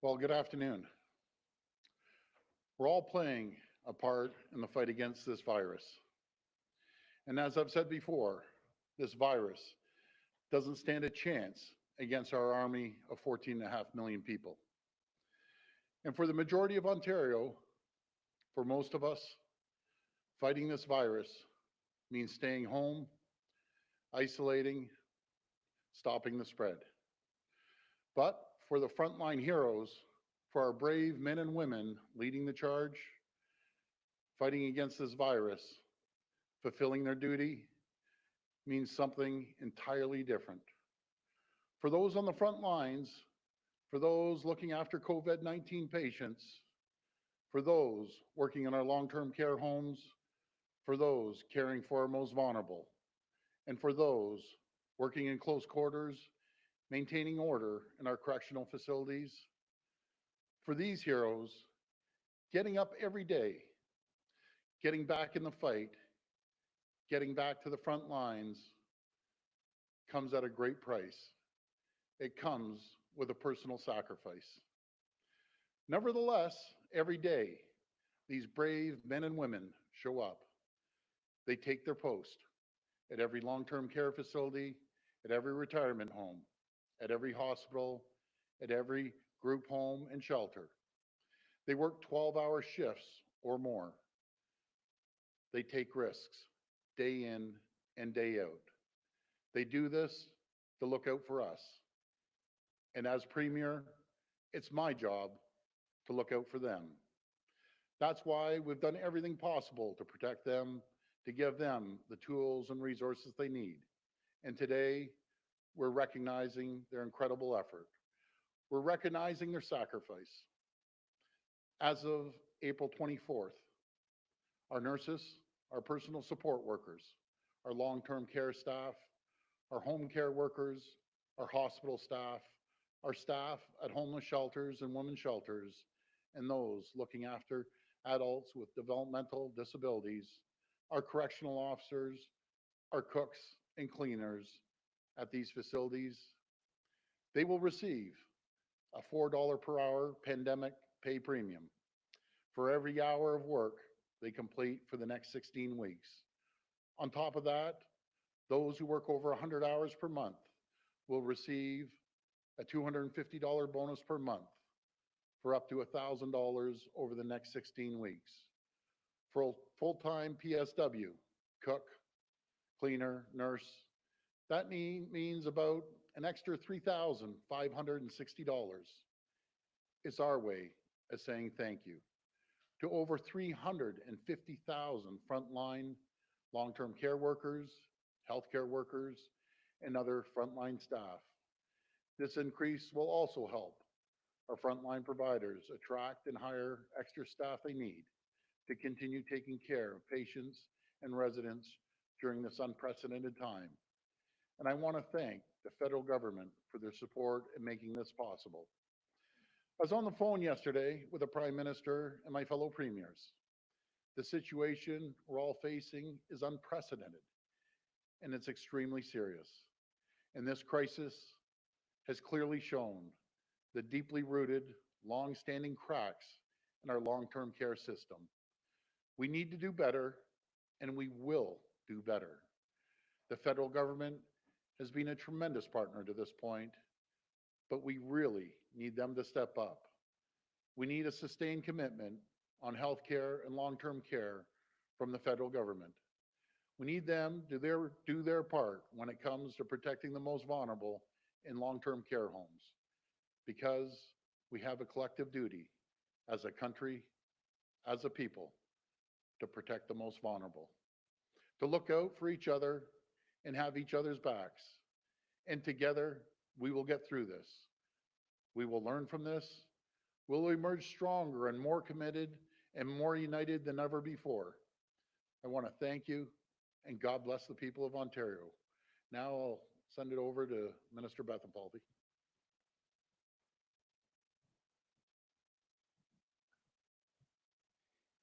Well, good afternoon. We're all playing a part in the fight against this virus. And as I've said before, this virus doesn't stand a chance against our army of 14.5 million people. And for the majority of Ontario, for most of us, fighting this virus means staying home, isolating, stopping the spread. But for the frontline heroes, for our brave men and women leading the charge, fighting against this virus, fulfilling their duty means something entirely different. For those on the front lines, for those looking after COVID-19 patients, for those working in our long-term care homes, for those caring for our most vulnerable, and for those working in close quarters, maintaining order in our correctional facilities, for these heroes, getting up every day, getting back in the fight, getting back to the front lines comes at a great price. It comes with a personal sacrifice. Nevertheless, every day, these brave men and women show up. They take their post at every long-term care facility, at every retirement home, at every hospital, at every group home and shelter. They work 12-hour shifts or more. They take risks day in and day out. They do this to look out for us. And as Premier, it's my job to look out for them. That's why we've done everything possible to protect them, to give them the tools and resources they need. And today, we're recognizing their incredible effort. We're recognizing their sacrifice. As of April 24th, our nurses, our personal support workers, our long-term care staff, our home care workers, our hospital staff, our staff at homeless shelters and women's shelters, and those looking after adults with developmental disabilities, our correctional officers, our cooks and cleaners at these facilities, they will receive a $4 per hour pandemic pay premium for every hour of work they complete for the next 16 weeks. On top of that, those who work over 100 hours per month will receive a $250 bonus per month for up to $1,000 over the next 16 weeks. For a full-time PSW, cook, cleaner, nurse, that means about an extra $3,560. It's our way of saying thank you to over 350,000 frontline long-term care workers, healthcare workers, and other frontline staff. This increase will also help our frontline providers attract and hire extra staff they need to continue taking care of patients and residents during this unprecedented time. And I want to thank the federal government for their support in making this possible. I was on the phone yesterday with the Prime Minister and my fellow premiers. The situation we're all facing is unprecedented, and it's extremely serious. And this crisis has clearly shown the deeply rooted, long-standing cracks in our long-term care system. We need to do better, and we will do better. The federal government has been a tremendous partner to this point, but we really need them to step up. We need a sustained commitment on healthcare and long-term care from the federal government. We need them to do their part when it comes to protecting the most vulnerable in long-term care homes, because we have a collective duty as a country, as a people, to protect the most vulnerable, to look out for each other and have each other's backs. And together, we will get through this. We will learn from this. We'll emerge stronger and more committed and more united than ever before. I want to thank you, and God bless the people of Ontario. Now I'll send it over to Minister Bethlenfalvy.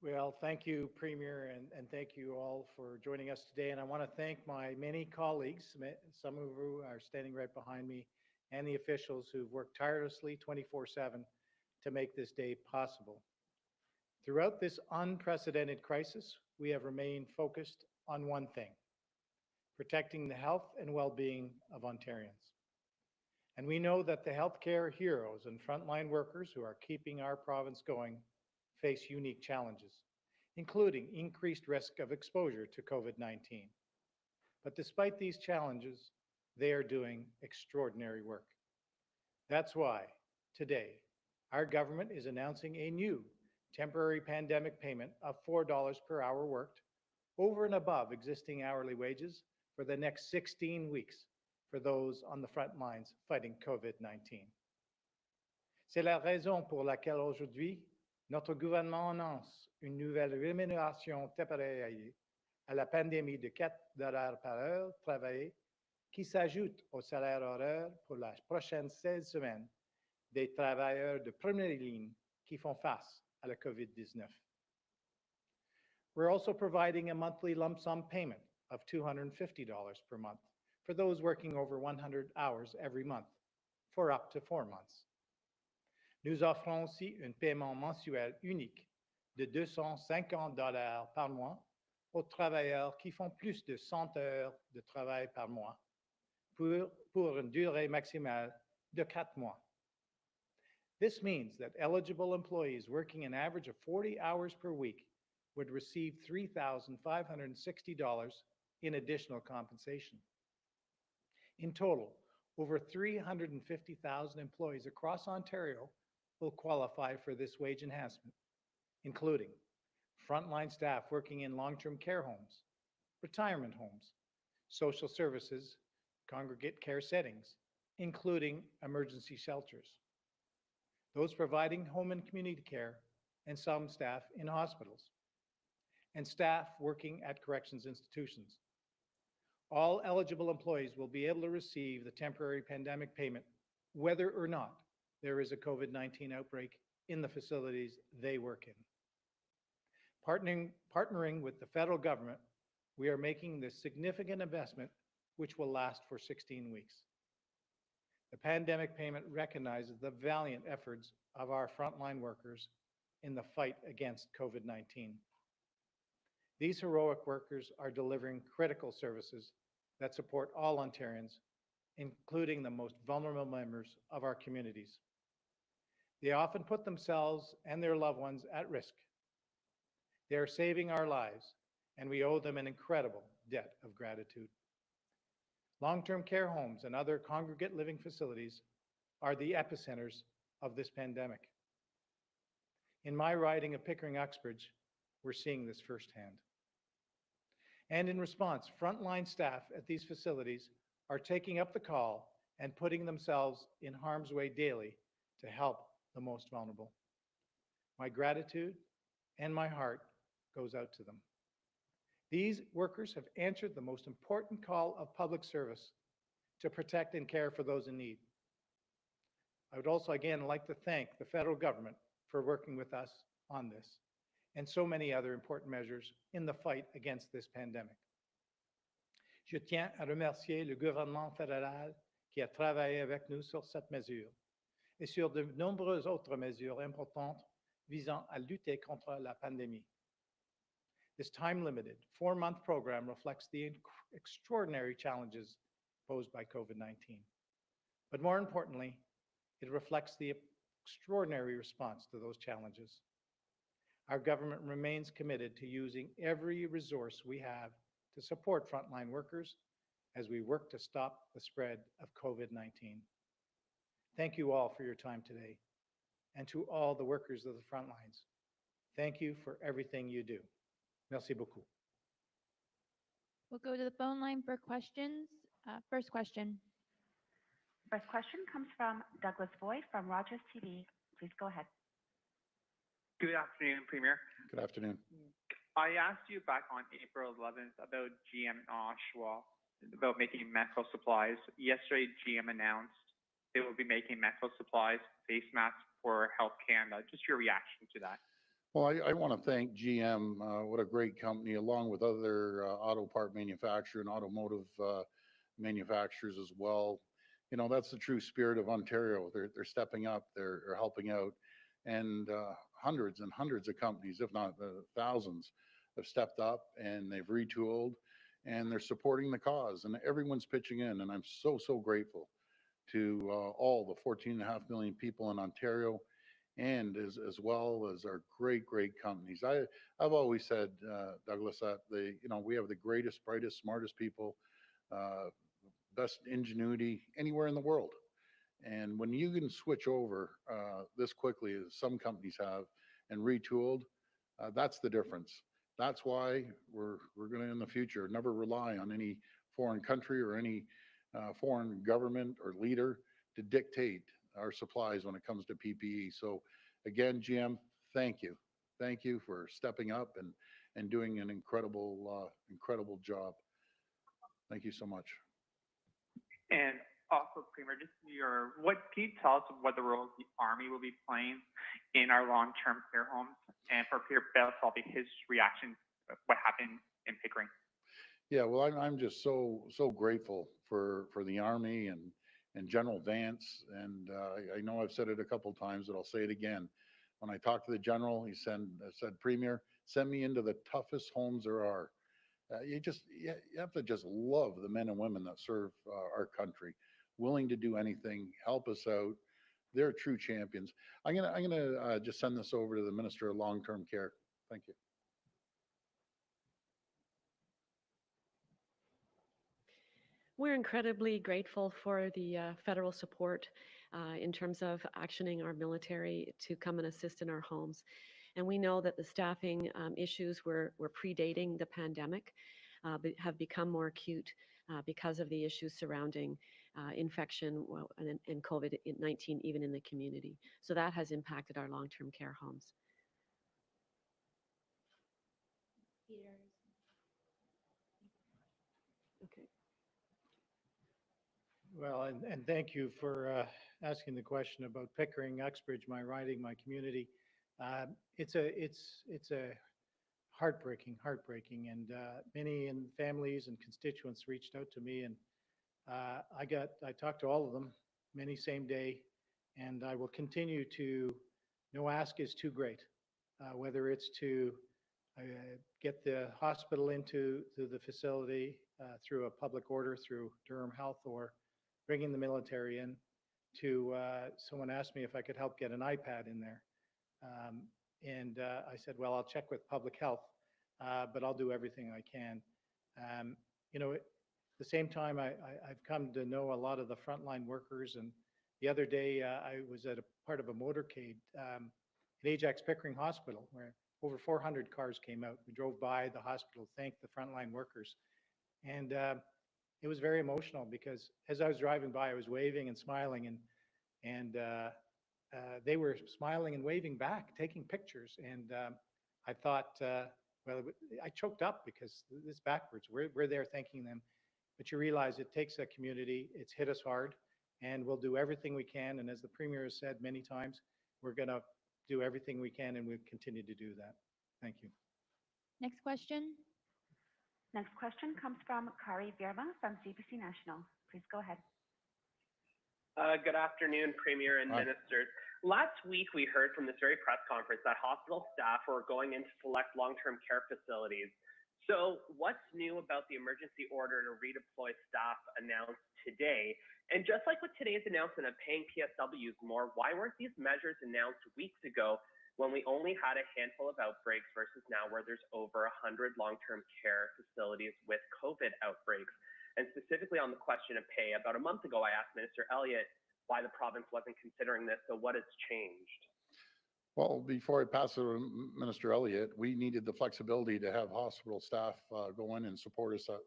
Well, thank you, Premier, and thank you all for joining us today. And I want to thank my many colleagues, some of who are standing right behind me, and the officials who've worked tirelessly 24/7 to make this day possible. Throughout this unprecedented crisis, we have remained focused on one thing: protecting the health and well-being of Ontarians. And we know that the healthcare heroes and frontline workers who are keeping our province going face unique challenges, including increased risk of exposure to COVID-19. But despite these challenges, they are doing extraordinary work. That's why today our government is announcing a new temporary pandemic payment of $4 per hour worked over and above existing hourly wages for the next 16 weeks for those on the front lines fighting COVID-19. C'est la raison pour laquelle aujourd'hui, notre gouvernement annonce une nouvelle rémunération temporaire à la pandémie de $4 par heure travaillée qui s'ajoute au salaire horaire pour les prochaines 16 semaines des travailleurs de première ligne qui font face à la COVID-19. We're also providing a monthly lump sum payment of $250 per month for those working over 100 hours every month for up to 4 months. Nous offrons aussi un paiement mensuel unique de $250 par mois aux travailleurs qui font plus de 100 heures de travail par mois pour une durée maximale de 4 mois. This means that eligible employees working an average of 40 hours per week would receive $3,560 in additional compensation. In total, over 350,000 employees across Ontario will qualify for this wage enhancement, including frontline staff working in long-term care homes, retirement homes, social services, congregate care settings, including emergency shelters, those providing home and community care, and some staff in hospitals, and staff working at corrections institutions. All eligible employees will be able to receive the temporary pandemic payment whether or not there is a COVID-19 outbreak in the facilities they work in. Partnering with the federal government, we are making this significant investment which will last for 16 weeks. The pandemic payment recognizes the valiant efforts of our frontline workers in the fight against COVID-19. These heroic workers are delivering critical services that support all Ontarians, including the most vulnerable members of our communities. They often put themselves and their loved ones at risk. They are saving our lives, and we owe them an incredible debt of gratitude. Long-term care homes and other congregate living facilities are the epicenters of this pandemic. In my riding of Pickering Uxbridge, we're seeing this firsthand. And in response, frontline staff at these facilities are taking up the call and putting themselves in harm's way daily to help the most vulnerable. My gratitude and my heart goes out to them. These workers have answered the most important call of public service to protect and care for those in need. I would also again like to thank the federal government for working with us on this and so many other important measures in the fight against this pandemic. Je tiens à remercier le gouvernement fédéral qui a travaillé avec nous sur cette mesure et sur de nombreuses autres mesures importantes visant à lutter contre la pandémie. This time-limited 4-month program reflects the extraordinary challenges posed by COVID-19. But more importantly, it reflects the extraordinary response to those challenges. Our government remains committed to using every resource we have to support frontline workers as we work to stop the spread of COVID-19. Thank you all for your time today. And to all the workers of the front lines, thank you for everything you do. Merci beaucoup. We'll go to the phone line for questions. First question. First question comes from Douglas Boyd from Rogers TV. Please go ahead. Good afternoon, Premier. Good afternoon. I asked you back on April 11th about GM and Oshawa, about making medical supplies. Yesterday, GM announced they will be making medical supplies, face masks for Health Canada. Just your reaction to that. Well, I want to thank GM, what a great company, along with other auto part manufacturer and automotive manufacturers as well. You know, that's the true spirit of Ontario. They're stepping up, they're helping out. And hundreds and hundreds of companies, if not thousands, have stepped up and they've retooled and they're supporting the cause, and everyone's pitching in. And I'm so, so grateful to all the 14.5 million people in Ontario, and as well as our great companies. I've always said, Douglas, that we have the greatest, brightest, smartest people, best ingenuity anywhere in the world. And when you can switch over this quickly as some companies have and retooled, that's the difference. That's why we're going to, in the future, never rely on any foreign country or any foreign government or leader to dictate our supplies when it comes to PPE. So again, GM, thank you. Thank you for stepping up and doing an incredible job. Thank you so much. And also, Premier, can you tell us what the role the Army will be playing in our long-term care homes, and for Peter Bethlenfalvy, his reaction to what happened in Pickering? Yeah, well, I'm just so grateful for the Army and General Vance, and I know I've said it a couple of times, but I'll say it again. When I talked to the General, he said, Premier, send me into the toughest homes there are. You have to just love the men and women that serve our country, willing to do anything, help us out. They're true champions. I'm gonna just send this over to the Minister of Long-Term Care. Thank you. We're incredibly grateful for the federal support in terms of actioning our military to come and assist in our homes. And we know that the staffing issues were predating the pandemic, but have become more acute because of the issues surrounding infection and COVID-19, even in the community. So that has impacted our long-term care homes. Okay. Well, and thank you for asking the question about Pickering, Uxbridge, my riding, my community. It's a heartbreaking, and many families and constituents reached out to me, and I talked to all of them, many same day, and I will continue to. No ask is too great, whether it's to get the hospital into the facility through a public order through Durham Health, or bringing the military in. To someone asked me if I could help get an iPad in there. And I said, well, I'll check with public health, but I'll do everything I can. At the same time, I've come to know a lot of the frontline workers. And the other day, I was at a part of a motorcade at Ajax Pickering Hospital, where over 400 cars came out. We drove by the hospital, thanked the frontline workers. And it was very emotional, because as I was driving by, I was waving and smiling, and they were smiling and waving back, taking pictures. And I thought, well, I choked up, because it's backwards. We're there thanking them. But you realize it takes a community. It's hit us hard, and we'll do everything we can. And as the Premier has said many times, we're going to do everything we can, and we'll continue to do that. Thank you. Next question. Next question comes from Kari Verma from CBC National. Please go ahead. Good afternoon, Premier and Hi. Ministers. Last week, we heard from this very press conference that hospital staff were going into select long-term care facilities. So what's new about the emergency order to redeploy staff announced today? And just like with today's announcement of paying PSWs more, why weren't these measures announced weeks ago, when we only had a handful of outbreaks, versus now where there's over 100 long-term care facilities with COVID outbreaks? And specifically on the question of pay, about a month ago, I asked Minister Elliott why the province wasn't considering this. So what has changed? Well, before I pass it to Minister Elliott, we needed the flexibility to have hospital staff go in and support us at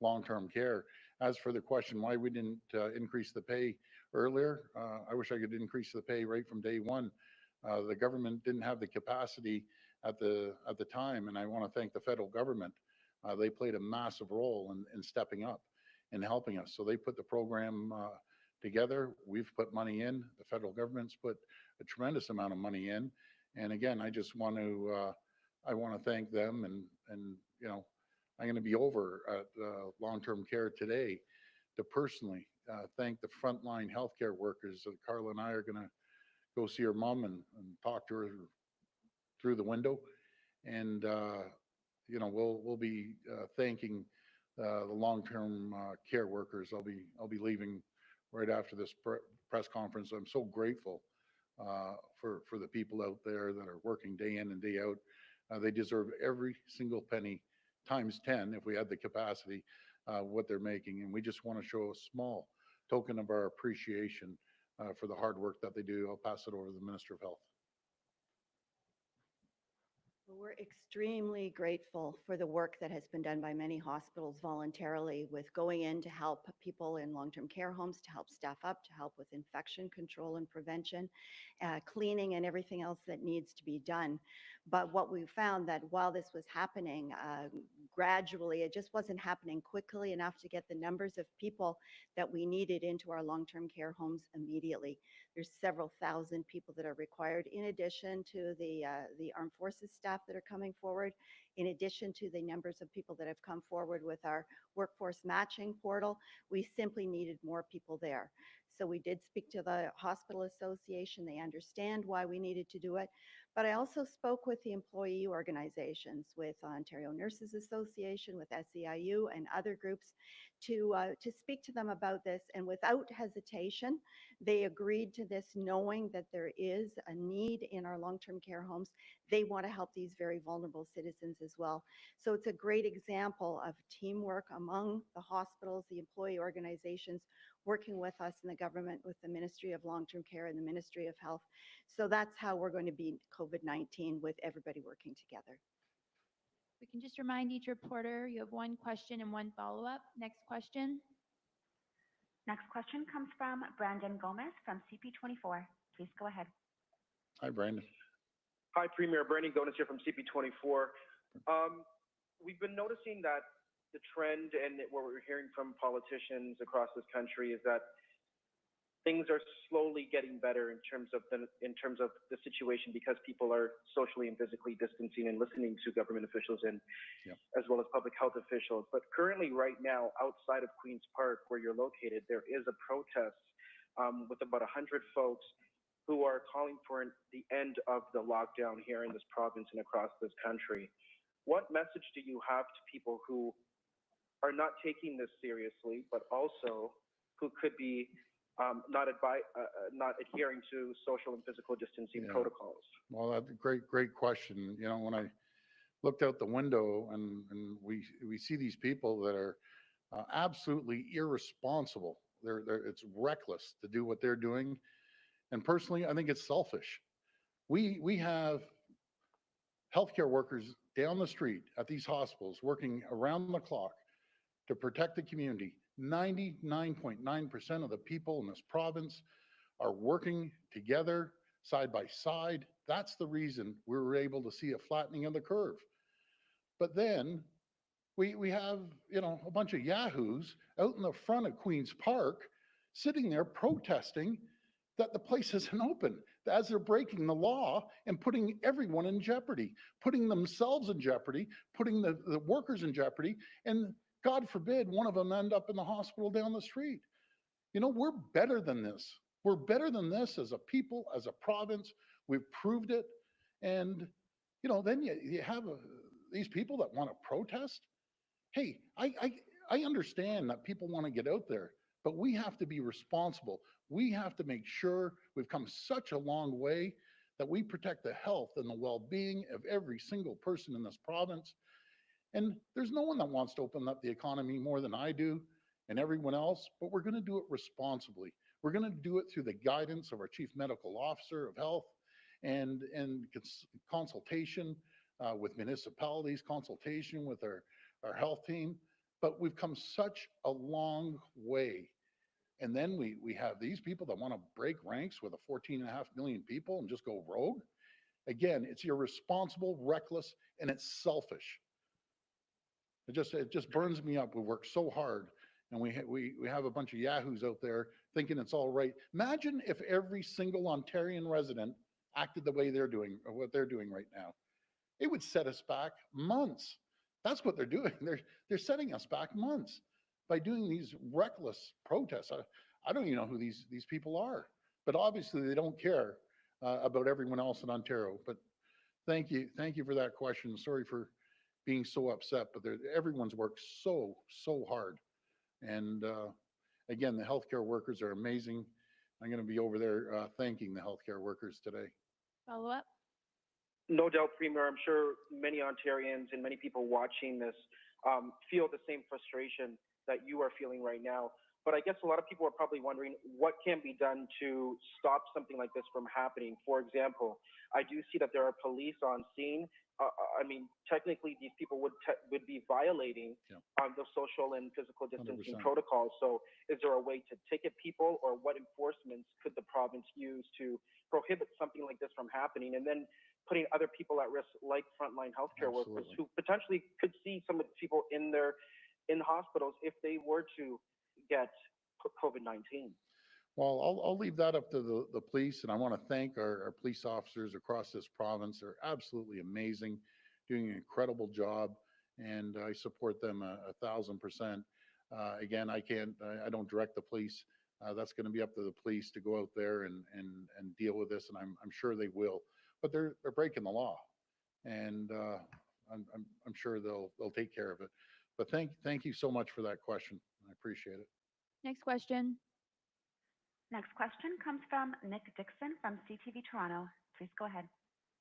long-term care. As for the question why we didn't increase the pay earlier, I wish I could increase the pay right from day one. The government didn't have the capacity at the time, and I want to thank the federal government. They played a massive role in stepping up and helping us. So they put the program together. We've put money in. The federal government's put a tremendous amount of money in. And again, I just want to thank them. And I'm going to be over at long-term care today to personally thank the frontline healthcare workers that Carla and I are going to go see her mom and talk to her through the window. And, you know, we'll be thanking the long-term care workers. I'll be leaving right after this press conference. I'm so grateful for the people out there that are working day in and day out. They deserve every single penny times 10 if we had the capacity, what they're making. And we just want to show a small token of our appreciation for the hard work that they do. I'll pass it over to the Minister of Health. Well, we're extremely grateful for the work that has been done by many hospitals voluntarily with going in to help people in long-term care homes, to help staff up, to help with infection control and prevention, cleaning and everything else that needs to be done. But what we found that while this was happening gradually, it just wasn't happening quickly enough to get the numbers of people that we needed into our long-term care homes immediately. There's several thousand people that are required in addition to the armed forces staff that are coming forward, in addition to the numbers of people that have come forward with our workforce matching portal. We simply needed more people there. So we did speak to the hospital association. They understand why we needed to do it. But I also spoke with the employee organizations, with Ontario Nurses Association, with SEIU and other groups to speak to them about this. And without hesitation, they agreed to this, knowing that there is a need in our long-term care homes. They want to help these very vulnerable citizens as well. So it's a great example of teamwork among the hospitals, the employee organizations, working with us in the government, with the Ministry of Long-Term Care and the Ministry of Health. So that's how we're going to beat COVID-19, with everybody working together. We can just remind each reporter you have one question and one follow-up. Next question. Next question comes from Brandon Gomez from CP24. Please go ahead. Hi, Brandon. Hi, Premier. Brandon Gomez here from CP24. We've been noticing that the trend and what we're hearing from politicians across this country is that things are slowly getting better in terms of the situation, because people are socially and physically distancing and listening to government officials and as well as public health officials. But currently, right now, outside of Queen's Park, where you're located, there is a protest with about 100 folks who are calling for the end of the lockdown here in this province and across this country. What message do you have to people who are not taking this seriously, but also who could be not adhering to social and physical distancing protocols? Well, that's a great question. You know, when I looked out the window and we see these people that are absolutely irresponsible. It's reckless to do what they're doing. And personally, I think it's selfish. We have healthcare workers down the street at these hospitals working around the clock to protect the community. 99.9% of the people in this province are working together side by side. That's the reason we were able to see a flattening of the curve. But then we have, you know, a bunch of yahoos out in the front of Queen's Park sitting there protesting that the place isn't open, as they're breaking the law and putting everyone in jeopardy, putting themselves in jeopardy, putting the workers in jeopardy, and God forbid one of them end up in the hospital down the street. You know, we're better than this. We're better than this as a people, as a province. We've proved it. And, you know, then you have these people that want to protest. Hey, I understand that people want to get out there, but we have to be responsible. We have to make sure we've come such a long way that we protect the health and the well-being of every single person in this province. And there's no one that wants to open up the economy more than I do and everyone else, but we're going to do it responsibly. We're going to do it through the guidance of our Chief Medical Officer of Health and consultation with municipalities, consultation with our health team. But we've come such a long way. And then we have these people that want to break ranks with 14.5 million people and just go rogue. Again, it's irresponsible, reckless, and it's selfish. It just burns me up. We work so hard, and we have a bunch of yahoos out there thinking it's all right. Imagine if every single Ontarian resident acted the way they're doing, or what they're doing right now. It would set us back months. That's what they're doing. They're setting us back months by doing these reckless protests. I don't even know who these people are, but obviously they don't care about everyone else in Ontario. But thank you for that question. Sorry for being so upset, but everyone's worked so hard. And again, the healthcare workers are amazing. I'm going to be over there thanking the healthcare workers today. Follow up? No doubt, Premier. I'm sure many Ontarians and many people watching this feel the same frustration that you are feeling right now. But I guess a lot of people are probably wondering what can be done to stop something like this from happening. For example, I do see that there are police on scene. I mean, technically, these people would be violating the social and physical distancing 100%. protocols. So is there a way to ticket people, or what enforcements could the province use to prohibit something like this from happening? And then putting other people at risk, like frontline healthcare workers, who potentially could see some of the people in hospitals if they were to get COVID-19. Well, I'll leave that up to the police, and I want to thank our police officers across this province. They're absolutely amazing, doing an incredible job, and I support them 1,000%. Again, I don't direct the police. That's going to be up to the police to go out there and deal with this, and I'm sure they will. But they're breaking the law, and I'm sure they'll take care of it. But thank you so much for that question. I appreciate it. Next question. Next question comes from Nick Dixon from CTV Toronto. Please go ahead.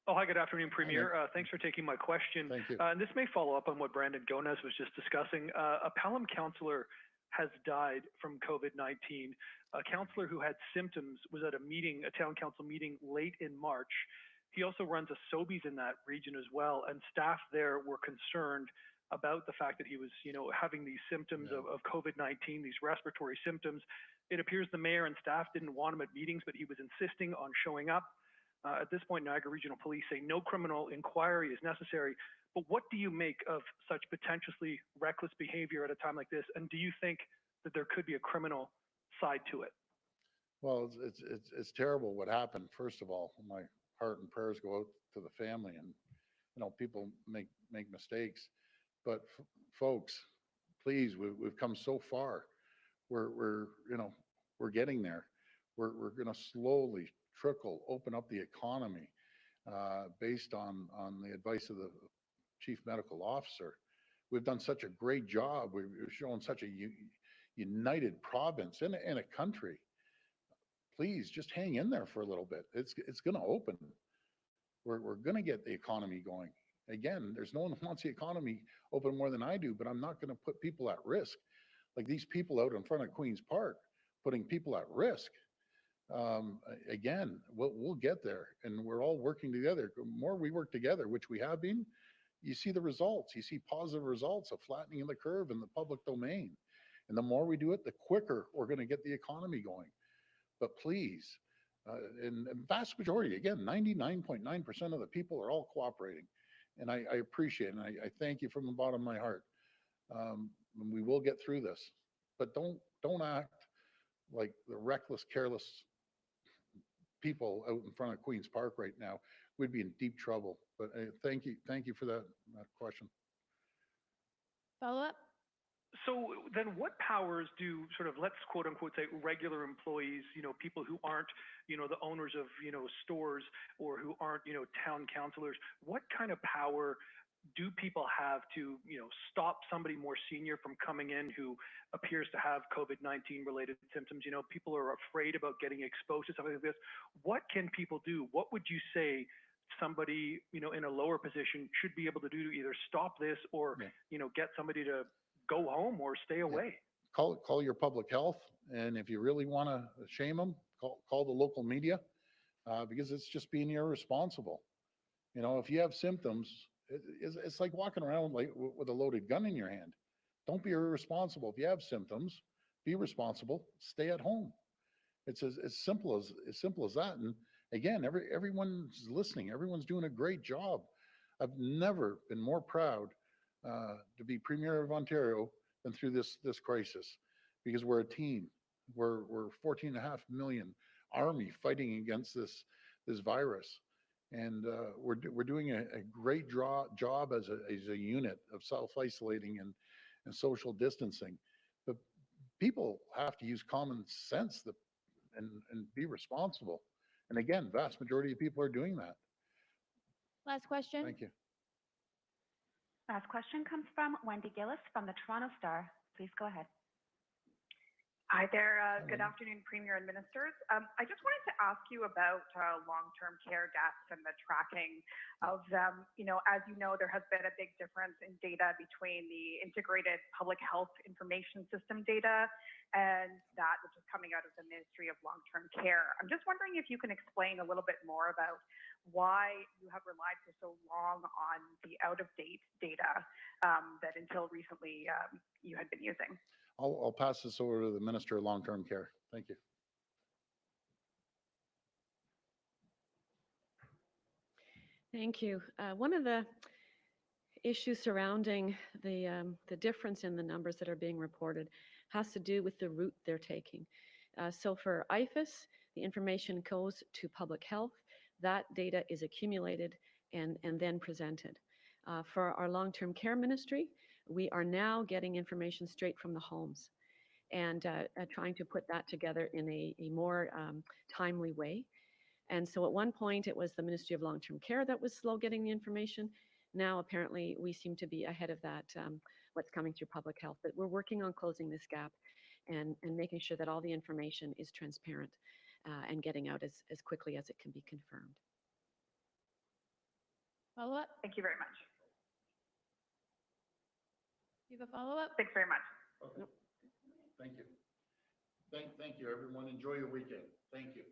Oh, hi, good afternoon, Premier. Thanks for taking my question. Thank you. And this may follow up on what Brandon Gomez was just discussing. A Pelham councillor has died from COVID-19. A councillor who had symptoms was at a town council meeting late in March. He also runs a Sobeys in that region as well, and staff there were concerned about the fact that he was, having these symptoms of COVID-19, these respiratory symptoms. It appears the mayor and staff didn't want him at meetings, but he was insisting on showing up. At this point, Niagara Regional Police say no criminal inquiry is necessary. But what do you make of such potentially reckless behavior at a time like this? And do you think that there could be a criminal side to it? Well, it's terrible what happened. First of all, my heart and prayers go out to the family, and people make mistakes. But folks, please, we've come so far. We're getting there. We're going to slowly open up the economy based on the advice of the chief medical officer. We've done such a great job. We've shown such a united province in a country. Please just hang in there for a little bit. It's going to open. We're going to get the economy going. Again, there's no one who wants the economy open more than I do, but I'm not going to put people at risk. Like these people out in front of Queen's Park, putting people at risk. Again, we'll get there, and we're all working together. The more we work together, which we have been, you see the results. You see positive results of flattening of the curve in the public domain. And the more we do it, the quicker we're going to get the economy going. But please, and vast majority, again, 99.9% of the people are all cooperating. And I appreciate it, and I thank you from the bottom of my heart. And we will get through this, but don't act like the reckless, careless people out in front of Queen's Park right now. We'd be in deep trouble. But thank you for that question. Follow up? So then what powers do sort of, let's quote unquote say, regular employees, people who aren't, the owners of, stores, or who aren't, town councillors, what kind of power do people have to, stop somebody more senior from coming in who appears to have COVID-19 related symptoms? People are afraid about getting exposed to something like this. What can people do? What would you say somebody, in a lower position should be able to do to either stop this or, get somebody to go home or stay away? Call your public health, and if you really want to shame them, call the local media, because it's just being irresponsible. If you have symptoms, it's like walking around like with a loaded gun in your hand. Don't be irresponsible. If you have symptoms, be responsible. Stay at home. It's as simple as that. And again, everyone's listening. Everyone's doing a great job. I've never been more proud to be Premier of Ontario than through this crisis, because we're a team. We're 14.5 million army fighting against this virus, and we're doing a great job as a unit of self-isolating and social distancing. But people have to use common sense and be responsible. And again, vast majority of people are doing that. Last question. Thank you. Last question comes from Wendy Gillis from the Toronto Star. Please go ahead. Hi there. Good Hello. afternoon, Premier and Ministers. I just wanted to ask you about long-term care deaths and the tracking of them. As you know, there has been a big difference in data between the integrated public health information system data and that which is coming out of the Ministry of Long-Term Care. I'm just wondering if you can explain a little bit more about why you have relied for so long on the out-of-date data that until recently you had been using. I'll pass this over to the Minister of Long-Term Care. Thank you. Thank you. One of the issues surrounding the difference in the numbers that are being reported has to do with the route they're taking. So for IFAS, the information goes to public health. That data is accumulated and then presented. For our long-term care ministry, we are now getting information straight from the homes and trying to put that together in a more timely way. And so at one point, it was the Ministry of Long-Term Care that was slow getting the information. Now, apparently, we seem to be ahead of that, what's coming through public health. But we're working on closing this gap and making sure that all the information is transparent and getting out as quickly as it can be confirmed. Follow up? Thank you very much. You have a follow-up? Thanks very much. Okay. Thank you. Thank you, everyone. Enjoy your weekend. Thank you.